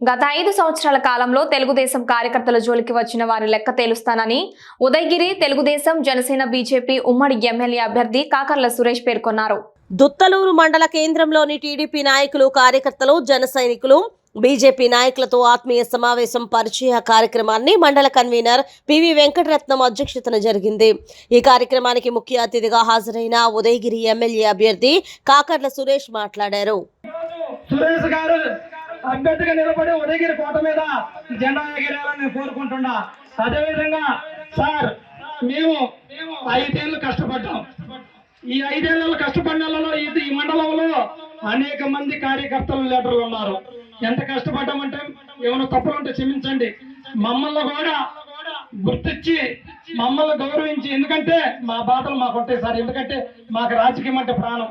గత 5 సంవత్సరాల కాలంలో తెలుగుదేశం కార్యకర్తల జోలికి వచ్చిన వారి లెక్క తేలుస్తానని ఉదయగిరి తెలుగుదేశం జనసేన బీజేపీ ఉమ్మడి ఎమ్మెల్యే అభ్యర్థి కాకర్ల సురేష్ పేర్కొన్నారు. దుత్తలూరు మండల కేంద్రంలోని టీడీపీ నాయకులు, కార్యకర్తలు, జన సైనికులు, బీజేపీ నాయకులతో ఆత్మీయ సమావేశం పరిచయ కార్యక్రమాన్ని మండల కన్వీనర్ పివి వెంకటరత్నం అధ్యక్షతన జరిగింది. ఈ కార్యక్రమానికి ముఖ్య అతిథిగా హాజరైన ఉదయగిరి ఎమ్మెల్యే అభ్యర్థి కాకర్ల సురేష్ మాట్లాడారు. సురేష్ గారు అభ్యర్థిగా నిలబడి ఉదయగిరి కోట మీద జెండా ఎగిరేయాలని నేను కోరుకుంటున్నా. అదేవిధంగా సార్ మేము 5 ఏళ్ళు కష్టపడ్డాం. ఈ 5 ఏళ్లలో కష్టపడిన ఈ మండలంలో అనేక మంది కార్యకర్తలు, లీడర్లు ఉన్నారు. ఎంత కష్టపడ్డామంటే ఏమైనా తప్పులు ఉంటే క్షమించండి. మమ్మల్ని కూడా గుర్తించి మమ్మల్ని గౌరవించి, ఎందుకంటే మా బాధలు మాకు ఉంటాయి సార్. ఎందుకంటే మాకు రాజకీయం అంటే ప్రాణం.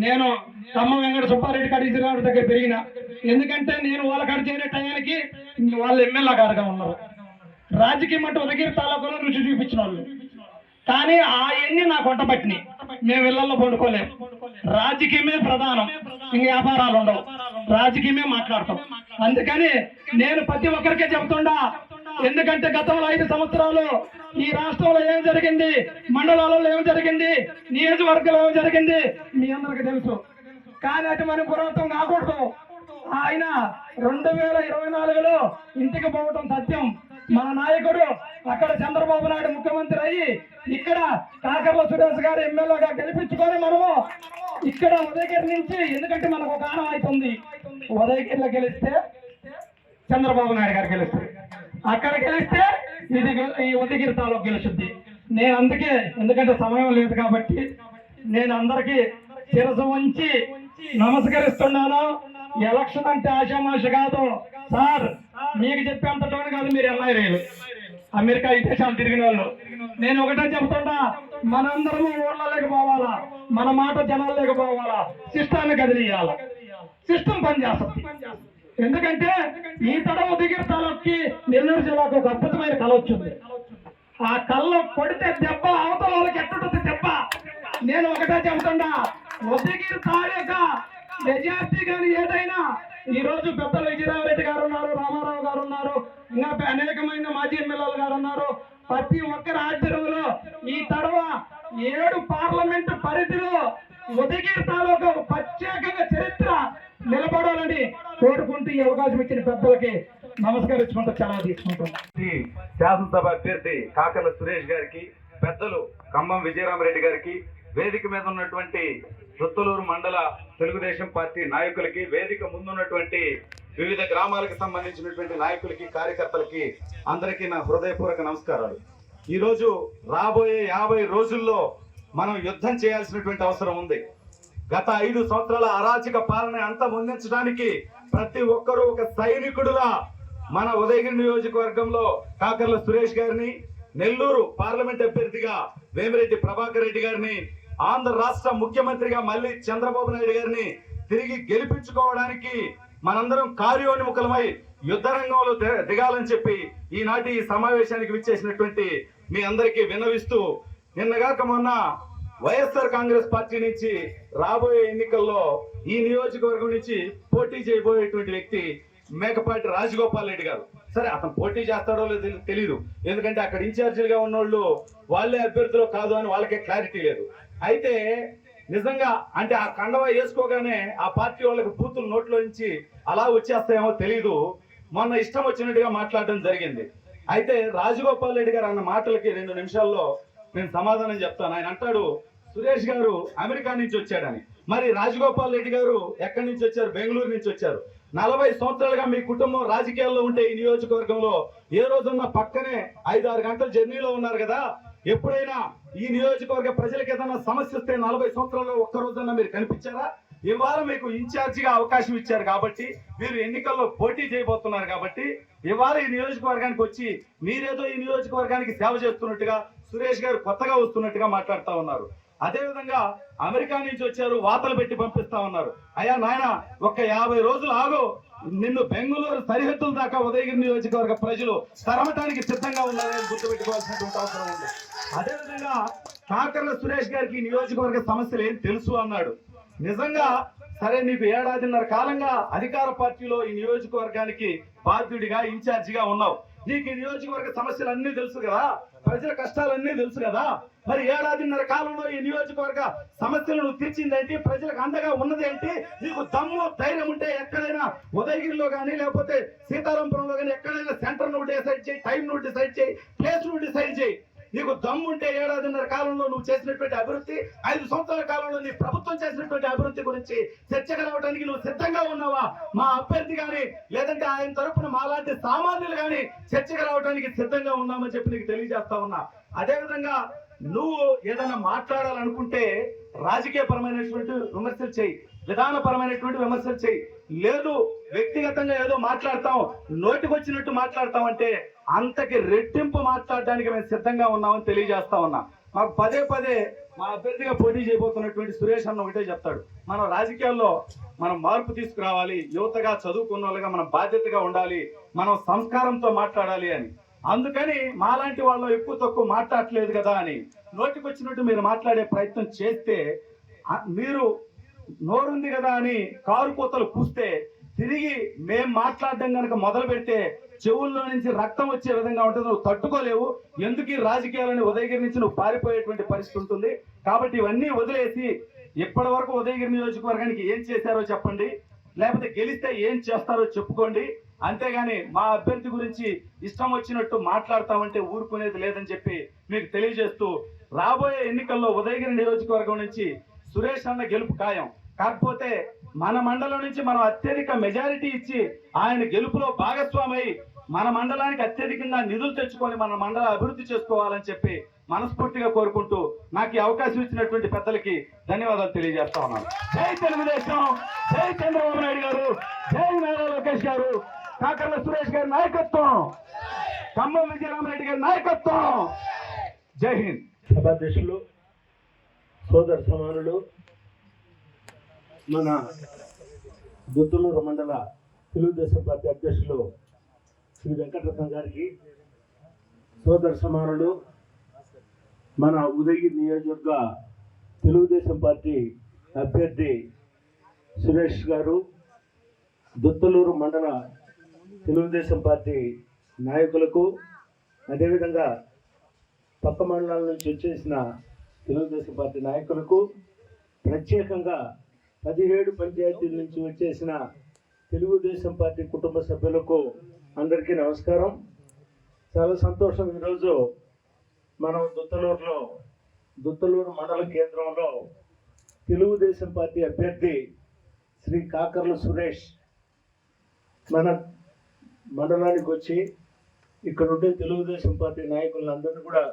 నేను ఖమ్మం వెంకట సుబ్బారెడ్డి కడిగిరాడు దగ్గర పెరిగిన. ఎందుకంటే నేను వాళ్ళ కాడ చేరే టయానికి వాళ్ళు ఎమ్మెల్యే గారుగా ఉన్నారు. రాజకీయం అంటే ఉదయగిరి తాలూకాలో రుచి చూపించిన వాళ్ళు. కానీ అవన్నీ నాకు వంటపట్టినాయి. మేము ఇళ్లలో పండుకోలేము. రాజకీయమే ప్రధానం, ఇంక వ్యాపారాలు ఉండవు. రాజకీయమే మాట్లాడతాం. అందుకని నేను ప్రతి ఒక్కరికే చెబుతుండా, ఎందుకంటే గతంలో 5 సంవత్సరాలు ఈ రాష్ట్రంలో ఏం జరిగింది, మండలాలలో ఏం జరిగింది, నియోజకవర్గంలో ఏం జరిగింది మీ అందరికి తెలుసు. కానీ అది మనం పురాతం కాకూడదు. ఆయన 2024లో ఇంటికి పోవటం సత్యం. మన నాయకుడు అక్కడ చంద్రబాబు నాయుడు ముఖ్యమంత్రి అయ్యి ఇక్కడ కాకర్ల సురేష్ గారు ఎమ్మెల్యేగా గెలిపించుకొని మనము ఇక్కడ ఉదయగిరి నుంచి, ఎందుకంటే మనకు ఒక ఆనం అవుతుంది, ఉదయగిరిలో గెలిస్తే చంద్రబాబు నాయుడు గారు గెలుస్తారు, అక్కడ గెలిస్తే ఇది ఈ ఉదయగిరి తాలూకు గెలుస్తుంది. నేను అందుకే, ఎందుకంటే సమయం లేదు కాబట్టి నేను అందరికీ శిరసు ఉంచి నమస్కరిస్తున్నాను. ఎలక్షన్ అంటే ఆశామాష కాదు సార్. మీకు చెప్పేంతటోని కాదు, మీరు ఎల్ఐరేలు అమెరికా విదేశాలు తిరిగిన వాళ్ళు. నేను ఒకటే చెప్తున్నా, మనందరము ఊళ్ళలోకి పోవాలా, మన మాట జనాల్లోకి పోవాలా, సిస్టాన్ని కదిలియాలా. సిస్టమ్ పనిచేస్తుంది. ఎందుకంటే ఈ తడవ ఉదయగిరి తాలూకి నెల్లూరు జిల్లాకు ఒక అద్భుతమైన కళ వచ్చింది. ఆ కళ్ళ కొడితే దెబ్బ అవతల వాళ్ళకి ఎట్టుంటుంది దెబ్బ. నేను ఒకటే చెబుతున్నా, ఉదయగిరి తాలూకా మెజార్టీ కానీ ఏదైనా ఈ రోజు పెద్దలు విజయరామరెడ్డి గారు ఉన్నారు, రామారావు గారు ఉన్నారు, ఇంకా అనేకమైన మాజీ ఎమ్మెల్యేలు గారు ఉన్నారు. ప్రతి ఒక్కరి ఆధ్వర్యంలో ఈ తడవ 7 పార్లమెంటు పరిధిలో ఉదయగిరి తాలూకా ప్రత్యేకంగా చరిత్ర నిలబడాలని కోరుకుంటూ ఈ అవకాశం ఇచ్చిన పెద్దలకి నమస్కరించుకుంటూ చాలా తీసుకుంటున్నాం. శాసనసభ అభ్యర్థి కాకర్ల సురేష్ గారికి, పెద్దలు ఖమ్మం విజయరామరెడ్డి గారికి, వేదిక మీద ఉన్నటువంటి దుత్తలూరు మండల తెలుగుదేశం పార్టీ నాయకులకి, వేదిక ముందున్నటువంటి వివిధ గ్రామాలకు సంబంధించినటువంటి నాయకులకి, కార్యకర్తలకి అందరికీ నా హృదయపూర్వక నమస్కారాలు. ఈరోజు రాబోయే 50 రోజుల్లో మనం యుద్ధం చేయాల్సినటువంటి అవసరం ఉంది. గత 5 సంవత్సరాల అరాచక పాలన అంతమొందించడానికి ప్రతి ఒక్కరూ ఒక సైనికుడులా మన ఉదయగిరి నియోజకవర్గంలో కాకర్ల సురేష్ గారిని, నెల్లూరు పార్లమెంట్ అభ్యర్థిగా వేమిరెడ్డి ప్రభాకర్ రెడ్డి గారిని, ఆంధ్ర రాష్ట్ర ముఖ్యమంత్రిగా మళ్ళీ చంద్రబాబు నాయుడు గారిని తిరిగి గెలిపించుకోవడానికి మనందరం కార్యోన్ముఖులమై యుద్ధ రంగంలో దిగాలని చెప్పి ఈనాటి ఈ సమావేశానికి విచ్చేసినటువంటి మీ అందరికీ విన్నవిస్తూ, నిన్నగాక మొన్న వైఎస్ఆర్ కాంగ్రెస్ పార్టీ నుంచి రాబోయే ఎన్నికల్లో ఈ నియోజకవర్గం నుంచి పోటీ చేయబోయేటువంటి వ్యక్తి మేకపాటి రాజగోపాల్ రెడ్డి గారు. సరే, అతను పోటీ చేస్తాడో లేదో తెలియదు, ఎందుకంటే అక్కడ ఇన్ఛార్జీలుగా ఉన్నోళ్ళు వాళ్ళే అభ్యర్థులు కాదు అని వాళ్ళకే క్లారిటీ లేదు. అయితే నిజంగా అంటే ఆ కండవా వేసుకోగానే ఆ పార్టీ వాళ్ళకి బూతులు నోట్లో నుంచి అలా వచ్చేస్తాయేమో తెలీదు. మొన్న ఇష్టం వచ్చినట్టుగా మాట్లాడడం జరిగింది. అయితే రాజగోపాల్ రెడ్డి గారు అన్న మాటలకి 2 నిమిషాల్లో నేను సమాధానం చెప్తాను. ఆయన అంటాడు సురేష్ గారు అమెరికా నుంచి వచ్చాడని. మరి రాజగోపాల్ రెడ్డి గారు ఎక్కడి నుంచి వచ్చారు? బెంగళూరు నుంచి వచ్చారు. 40 సంవత్సరాలుగా మీ కుటుంబం రాజకీయాల్లో ఉంటే ఈ నియోజకవర్గంలో ఏ రోజున్నా పక్కనే 5-6 గంటల జర్నీలో ఉన్నారు కదా. ఎప్పుడైనా ఈ నియోజకవర్గ ప్రజలకు ఏదైనా సమస్య వస్తే 40 సంవత్సరాల్లో ఒక్క రోజన్నా మీరు కనిపించారా? ఇవాళ మీకు ఇన్ఛార్జిగా అవకాశం ఇచ్చారు కాబట్టి, మీరు ఎన్నికల్లో పోటీ చేయబోతున్నారు కాబట్టి, ఇవాళ ఈ నియోజకవర్గానికి వచ్చి మీరేదో ఈ నియోజకవర్గానికి సేవ చేస్తున్నట్టుగా సురేష్ గారు కొత్తగా వస్తున్నట్టుగా మాట్లాడుతూ ఉన్నారు. అదేవిధంగా అమెరికా నుంచి వచ్చారు, వాతలు పెట్టి పంపిస్తా ఉన్నారు. అయ్యా నాయన, ఒక్క 50 రోజులు ఆగు, నిన్ను బెంగళూరు సరిహద్దుల దాకా ఉదయగిరి నియోజకవర్గ ప్రజలు తరమటానికి సిద్ధంగా ఉన్నారని గుర్తుపెట్టుకోవాల్సినటువంటి అవసరం ఉంది. అదేవిధంగా కాకర్ల సురేష్ గారికి నియోజకవర్గ సమస్యలు ఏం తెలుసు అన్నాడు. నిజంగా సరే, నీకు ఏడాదిన్నర కాలంగా అధికార పార్టీలో ఈ నియోజకవర్గానికి బాధ్యుడిగా ఇన్ఛార్జిగా ఉన్నావు. నీకు ఈ నియోజకవర్గ సమస్యలు అన్ని తెలుసు కదా, ప్రజల కష్టాలన్నీ తెలుసు కదా. మరి ఏడాదిన్నర కాలంలో ఈ నియోజకవర్గ సమస్యలు నువ్వు తీర్చిందేంటి? ప్రజలకు అండగా ఉన్నదేంటి? నీకు దమ్ము ధైర్యం ఉంటే ఎక్కడైనా ఉదయగిరిలో కానీ లేకపోతే సీతారాంపురంలో కానీ ఎక్కడైనా సెంటర్ నువ్వు డిసైడ్ చేయి, టైం నువ్వు డిసైడ్ చేయి, ప్లేస్ నువ్వు డిసైడ్ చేయి. నీకు దమ్ముంటే ఏడాదిన్నర కాలంలో నువ్వు చేసినటువంటి అభివృద్ధి, 5 సంవత్సరాల కాలంలో నీ ప్రభుత్వం చేసినటువంటి అభివృద్ధి గురించి చర్చకు రావడానికి నువ్వు సిద్ధంగా ఉన్నావా? మా అభ్యర్థి కానీ లేదంటే ఆయన తరపున మాలాంటి సామాన్యులు కానీ చర్చకు రావడానికి సిద్ధంగా ఉన్నామని చెప్పి నీకు తెలియజేస్తా ఉన్నా. అదేవిధంగా నువ్వు ఏదైనా మాట్లాడాలనుకుంటే రాజకీయపరమైనటువంటి విమర్శలు చేయి, విధానపరమైనటువంటి విమర్శలు చేయి. లేదు వ్యక్తిగతంగా ఏదో మాట్లాడతాం, నోటికొచ్చినట్టు మాట్లాడతాం అంటే అంతకి రెట్టింపు మాట్లాడడానికి మేము సిద్ధంగా ఉన్నామని తెలియజేస్తా ఉన్నా. మాకు పదే పదే మా అభ్యర్థిగా పోటీ చేయబోతున్నటువంటి సురేష్ అన్న ఒకటే చెప్తాడు, మనం రాజకీయాల్లో మనం మార్పు తీసుకురావాలి, యువతగా చదువుకున్న వాళ్ళగా మనం బాధ్యతగా ఉండాలి, మనం సంస్కారంతో మాట్లాడాలి అని. అందుకని మాలాంటి వాళ్ళు ఎక్కువ తక్కువ మాట్లాడట్లేదు కదా అని నోటికొచ్చినట్టు మీరు మాట్లాడే ప్రయత్నం చేస్తే, మీరు నోరుంది కదా అని కారు కోతలు కూస్తే తిరిగి మేం మాట్లాడడం కనుక మొదలు పెడితే చెవుల్లో నుంచి రక్తం వచ్చే విధంగా ఉంటుంది. నువ్వు తట్టుకోలేవు. ఎందుకు ఈ రాజకీయాలని ఉదయగిరి నుంచి నువ్వు పారిపోయేటువంటి పరిస్థితి ఉంటుంది. కాబట్టి ఇవన్నీ వదిలేసి ఇప్పటి వరకు ఉదయగిరి నియోజకవర్గానికి ఏం చేశారో చెప్పండి, లేకపోతే గెలిస్తే ఏం చేస్తారో చెప్పుకోండి. అంతేగాని మా అభ్యర్థి గురించి ఇష్టం వచ్చినట్టు మాట్లాడతామంటే ఊరుకునేది లేదని చెప్పి మీకు తెలియజేస్తూ, రాబోయే ఎన్నికల్లో ఉదయగిరి నియోజకవర్గం నుంచి సురేష్ అన్న గెలుపు ఖాయం. కాకపోతే మన మండలం నుంచి మనం అత్యధిక మెజారిటీ ఇచ్చి ఆయన గెలుపులో భాగస్వామై మన మండలానికి అత్యధికంగా నిధులు తెచ్చుకొని మన మండల అభివృద్ధి చేసుకోవాలని చెప్పి మనస్ఫూర్తిగా కోరుకుంటూ నాకు ఈ అవకాశం ఇచ్చినటువంటి పెద్దలకి ధన్యవాదాలు తెలియజేస్తా ఉన్నాను. జై తెలుగుదేశం, జై చంద్రబాబు నాయుడు గారు, జై నారా లోకేష్ గారు, కాకర్ల సురేష్ గారి నాయకత్వం, ఖమ్మం విజయరామరెడ్డి గారి నాయకత్వం. జై హింద్. సభాధ్యక్షులు, సోదర సమానులు, మన దుత్తలూరు మండల తెలుగుదేశం పార్టీ అధ్యక్షులు శ్రీ వెంకటరత్నం గారికి, సోదర సమానులు, మన ఉదయగిరి నియోజకవర్గ తెలుగుదేశం పార్టీ అభ్యర్థి సురేష్ గారు, దుత్తలూరు మండల తెలుగుదేశం పార్టీ నాయకులకు, అదేవిధంగా పక్క మండలాల నుంచి వచ్చేసిన తెలుగుదేశం పార్టీ నాయకులకు, ప్రత్యేకంగా 17 పంచాయతీల నుంచి వచ్చేసిన తెలుగుదేశం పార్టీ కుటుంబ సభ్యులకు అందరికీ నమస్కారం. చాలా సంతోషం. ఈరోజు మనం దుత్తలూరు మండల కేంద్రంలో తెలుగుదేశం పార్టీ అభ్యర్థి శ్రీ కాకర్ల సురేష్ మన మండలానికి వచ్చి ఇక్కడ ఉండే తెలుగుదేశం పార్టీ నాయకులందరినీ కూడా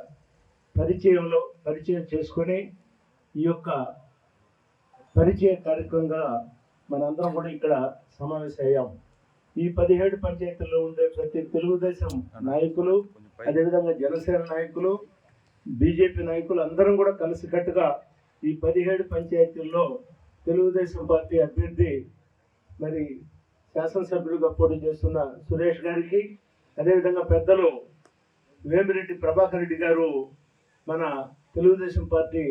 పరిచయం చేసుకొని ఈ యొక్క పరిచయ కార్యక్రమంగా మనందరం కూడా ఇక్కడ సమావేశమయ్యాం. ఈ 17 పంచాయతీల్లో ఉండే ప్రతి తెలుగుదేశం నాయకులు, అదేవిధంగా జనసేన నాయకులు, బీజేపీ నాయకులు అందరం కూడా కలిసికట్టుగా ఈ 17 పంచాయతీల్లో తెలుగుదేశం పార్టీ అభ్యర్థి మరి శాసనసభ్యులుగా పోటీ చేస్తున్న సురేష్ గారికి, అదేవిధంగా పెద్దలు వేమిరెడ్డి ప్రభాకర్ రెడ్డి గారు మన తెలుగుదేశం పార్టీ